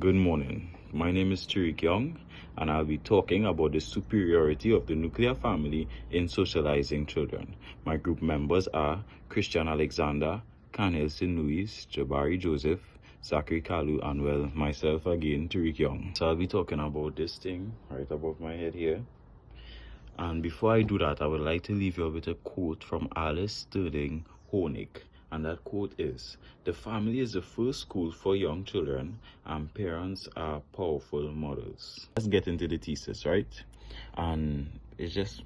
Good morning. My name is Tariq Young, and I'll be talking about the superiority of the nuclear family in socializing children. My group members are Christian Alexander, Canelson Luis, Jabari Joseph, Zachary Kalu, and well, myself again, Tariq Young. So I'll be talking about this thing right above my head here. And before I do that, I would like to leave you with a quote from Alice Sterling Honig. And that quote is, "The family is the first school for young children, and parents are powerful models." Let's get into the thesis, right? And it's just,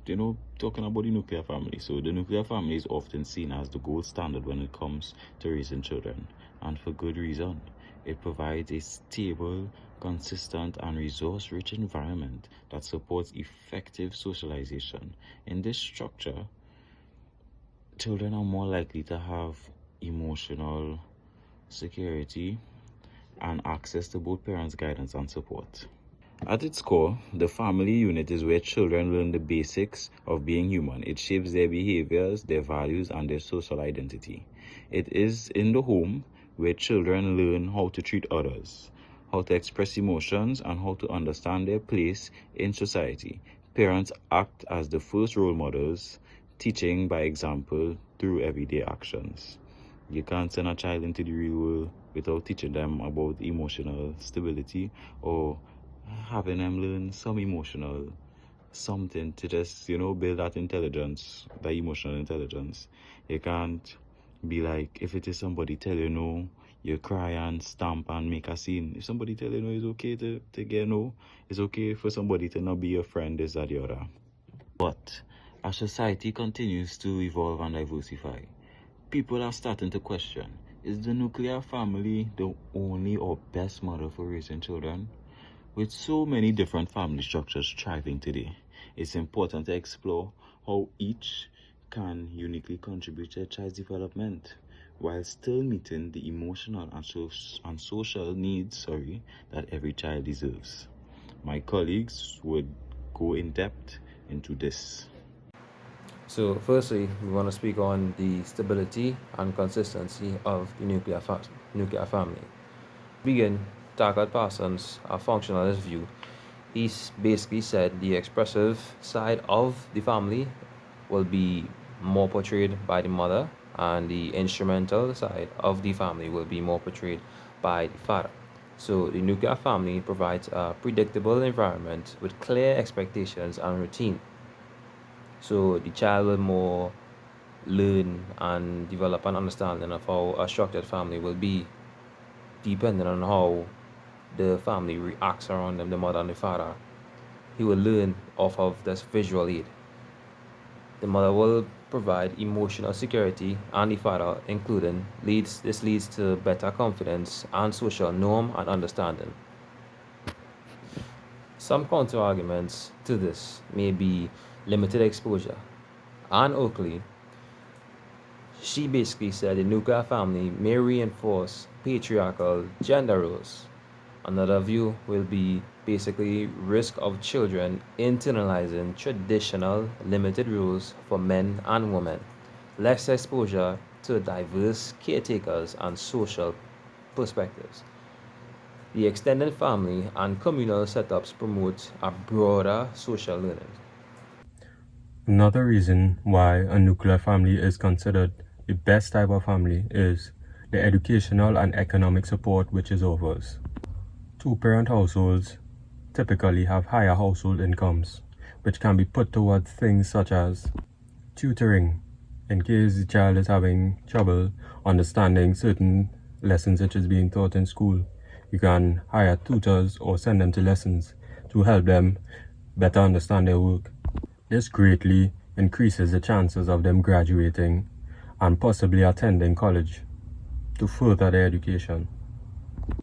talking about the nuclear family. So the nuclear family is often seen as the gold standard when it comes to raising children. And for good reason. It provides a stable, consistent, and resource-rich environment that supports effective socialization. In this structure, children are more likely to have emotional security and access to both parents' guidance and support. At its core, the family unit is where children learn the basics of being human. It shapes their behaviors, their values, and their social identity. It is in the home where children learn how to treat others, how to express emotions, and how to understand their place in society. Parents act as the first role models, teaching by example through everyday actions. You can't send a child into the real world without teaching them about emotional stability or having them learn some emotional something to just, build that intelligence, that emotional intelligence. You can't be like, if it is somebody tell you no, you cry and stamp and make a scene. If somebody tell you no, it's okay to get no. It's okay for somebody to not be your friend, this, that, the other. But as society continues to evolve and diversify, people are starting to question, is the nuclear family the only or best model for raising children? With so many different family structures thriving today, it's important to explore how each can uniquely contribute to a child's development while still meeting the emotional and social needs that every child deserves. My colleagues would go in depth into this. So, firstly, we want to speak on the stability and consistency of the nuclear family. Begin, Taggart Parsons, a functionalist view. He's basically said the expressive side of the family will be more portrayed by the mother, and the instrumental side of the family will be more portrayed by the father. So, the nuclear family provides a predictable environment with clear expectations and routine. So the child will more learn and develop an understanding of how a structured family will be, depending on how the family reacts around them, the mother and the father. He will learn off of this visual aid. The mother will provide emotional security, and the father, including, leads to better confidence and social norm and understanding. Some counter arguments to this may be limited exposure. Anne Oakley, she basically said the nuclear family may reinforce patriarchal gender roles. Another view will be basically risk of children internalizing traditional limited rules for men and women, less exposure to diverse caretakers and social perspectives. The extended family and communal setups promote a broader social learning. Another reason why a nuclear family is considered the best type of family is the educational and economic support which it offers. Two-parent households typically have higher household incomes, which can be put towards things such as tutoring, in case the child is having trouble understanding certain lessons which is being taught in school. You can hire tutors or send them to lessons to help them better understand their work. This greatly increases the chances of them graduating and possibly attending college to further their education.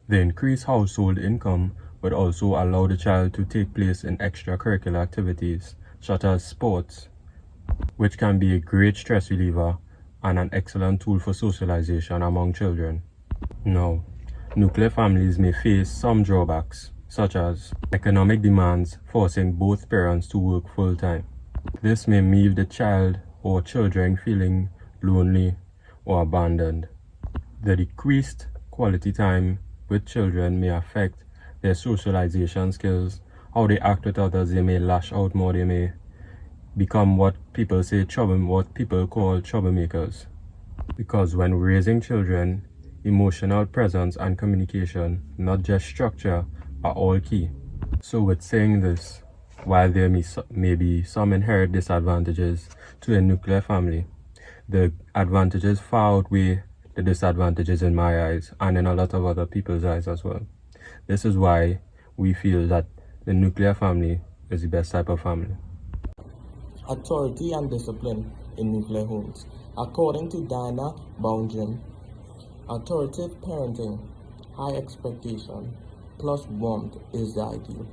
The increased household income would also allow the child to take place in extracurricular activities such as sports, which can be a great stress reliever and an excellent tool for socialization among children. Now, nuclear families may face some drawbacks, such as economic demands forcing both parents to work full-time. This may leave the child or children feeling lonely or abandoned. The decreased quality time with children may affect their socialization skills, how they act with others. They may lash out more, they may become what people call troublemakers. Because when raising children, emotional presence and communication, not just structure, are all key. So with saying this, while there may be some inherent disadvantages to a nuclear family, the advantages far outweigh the disadvantages in my eyes and in a lot of other people's eyes as well. This is why we feel that the nuclear family is the best type of family. Authority and discipline in nuclear homes. According to Diana Boundrin, authoritative parenting, high expectation, plus warmth is the ideal.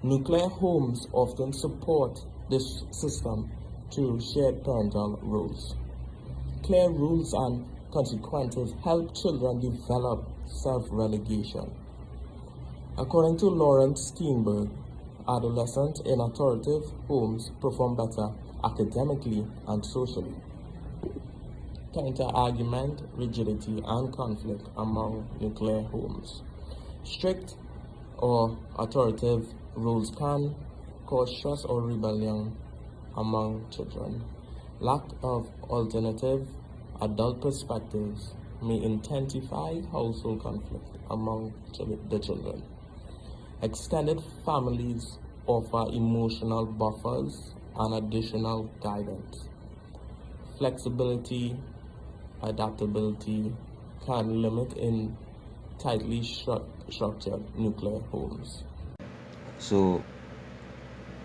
Nuclear homes often support this system through shared parental roles. Clear rules and consequences help children develop self-relegation. According to Lawrence Steinberg, adolescents in authoritative homes perform better academically and socially. Counter-argument, rigidity, and conflict among nuclear homes. Strict or authoritative rules can cause stress or rebellion among children. Lack of alternative adult perspectives may intensify household conflict among the children. Extended families offer emotional buffers and additional guidance. Flexibility, adaptability can limit in tightly structured nuclear homes. So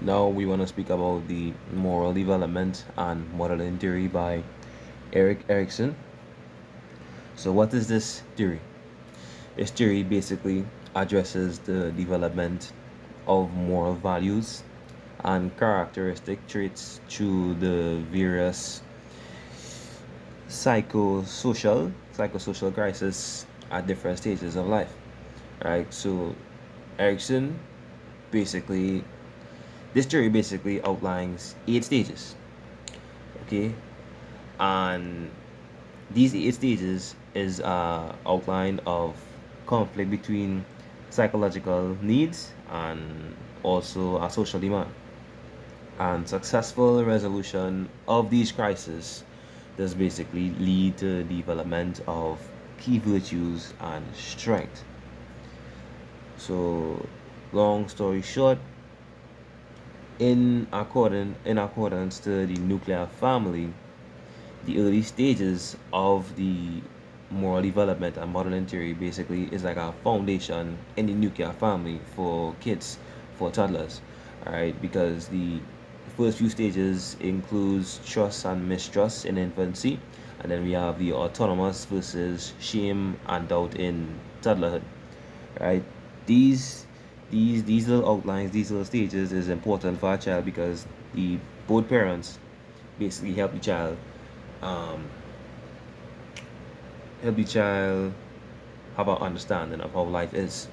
now we want to speak about the moral development and modeling theory by Erik Erikson. So what is this theory? This theory basically addresses the development of moral values and characteristic traits through the various psychosocial crises at different stages of life. Right? So Erikson this theory basically outlines 8 stages. Okay? And these 8 stages is outline of conflict between psychological needs and also a social demand. And successful resolution of these crises does basically lead to the development of key virtues and strength. So, long story short, in accordance to the nuclear family, the early stages of the moral development and modeling theory basically is like a foundation in the nuclear family for kids, for toddlers, all right? Because the first few stages includes trust and mistrust in infancy, and then we have the autonomous versus shame and doubt in toddlerhood, right? These little outlines, these little stages is important for a child because both parents basically help the child have an understanding of how life is,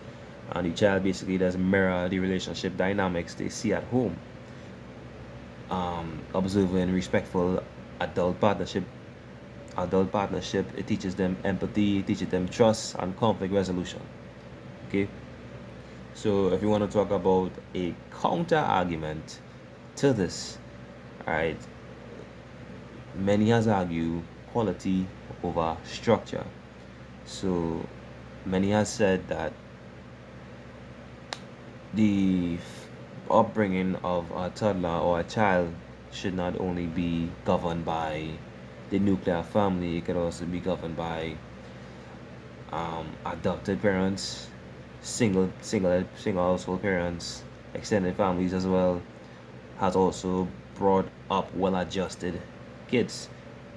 and the child basically does mirror the relationship dynamics they see at home. Observing respectful adult partnership, it teaches them empathy, it teaches them trust and conflict resolution. Okay, so if you want to talk about a counter argument to this, right, many has argued quality over structure. So many has said that the upbringing of a toddler or a child should not only be governed by the nuclear family, it could also be governed by adopted parents, single household parents, extended families as well. Has also brought up well-adjusted kids.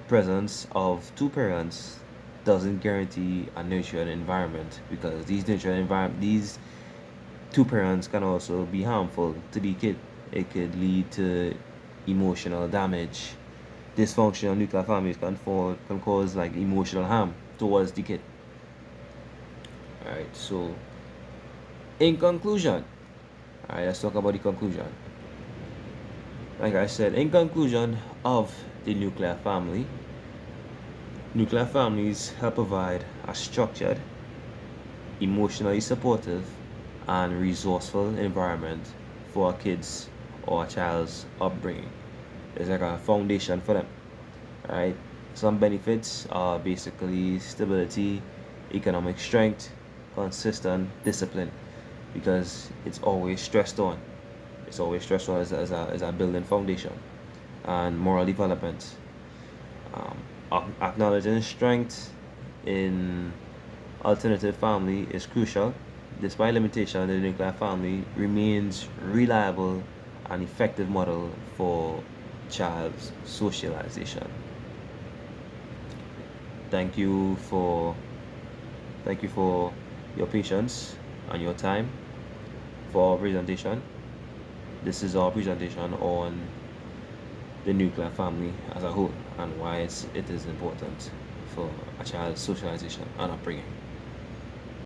Presence of 2 parents doesn't guarantee a nurturing environment, because these 2 parents can also be harmful to the kid. It could lead to emotional damage. Dysfunctional nuclear families can cause like emotional harm towards the kid. Alright, so in conclusion, alright, let's talk about the conclusion. Like I said, in conclusion of the nuclear family, nuclear families help provide a structured, emotionally supportive, and resourceful environment for a kid's or a child's upbringing. It's like a foundation for them, right? Some benefits are basically stability, economic strength, consistent discipline, because it's always stressed on. It's always stressed on as a building foundation, and moral development. Acknowledging strength in alternative family is crucial. Despite limitation, the nuclear family remains reliable and effective model for child's socialization. Thank you for your patience and your time for our presentation. This is our presentation on the nuclear family as a whole and why it is important for a child's socialization and upbringing.